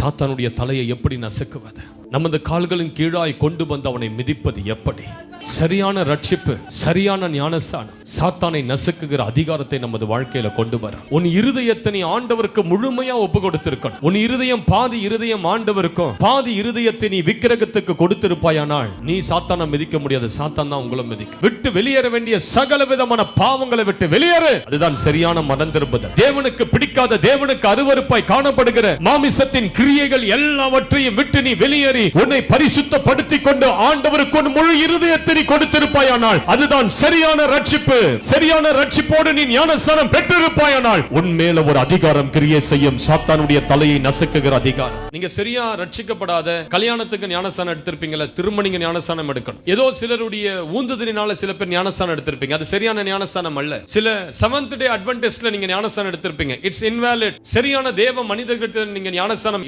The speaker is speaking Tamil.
சாத்தானுடைய தலையை எப்படி நசுக்குவது, நமது கால்களின் கீழாய் கொண்டு வந்து அவனை மிதிப்பது எப்படி, சரியான ரட்சிப்பு, சரியான ஞானஸ்தானம் சாத்தானை நசுக்குகிற அதிகாரத்தை நமது வாழ்க்கையில கொண்டு வர. உன் இருதயத்தை நீ ஆண்டவருக்கு முழுமையா ஒப்பு கொடுத்திருக்கணும். உன் இருதயம் பாதி இருதயம் ஆண்டவருக்கும், பாதி இருதயத்தை நீ விக்கிரகத்துக்கு கொடுத்திருப்பாயானால் நீ சாத்தானை மிதிக்க முடியாது, சாத்தான் தான் உங்களை மிதிக்கும். விட்டு வெளியேற வேண்டிய சகல விதமான பாவங்களை விட்டு வெளியேறு. அதுதான் சரியான மனம் திரும்புதல். தேவனுக்கு பிடிக்காத, தேவனுக்கு அருவருப்பாய் காணப்படுகிற மாமிசத்தின் கிரியைகள் எல்லாவற்றையும் விட்டு நீ வெளியேறி உன்னை பரிசுத்தப்படுத்திக் கொண்டு ஆண்டவருக்கு உன் முழு இருதயத்தை நீ கொடுத்திருப்பாயானால் அதுதான் சரியான ரட்சிப்பு. சரியான ரட்சிப்போடு நீ ஞானஸ்நானம் பெற்றிருப்பாயானால் உன் மேல ஒரு அதிகாரம் கிரியை செய்யும், சாத்தானுடைய தலையை நசுக்குகிற அதிகாரம். நீங்க சரியா ரட்சிக்கப்படாத, கல்யாணத்துக்கு ஞானஸ்நானம் எடுத்திருப்பீங்கல, திரும்ப நீங்க ஞானஸ்நானம் எடுக்கணும். ஏதோ சிலருடைய ஊந்துதலினால சில பேர் ஞானஸ்நானம் எடுத்திருப்பீங்க, அது சரியான ஞானஸ்நானம் அல்ல. சில செவன்த் டே அட்வென்டிஸ்ட்ல நீங்க ஞானஸ்நானம் எடுத்திருப்பீங்க, இட்ஸ் இன்வாலிட். சரியான தேவ மனிதர்கிட்ட நீங்க ஞானஸ்நானம்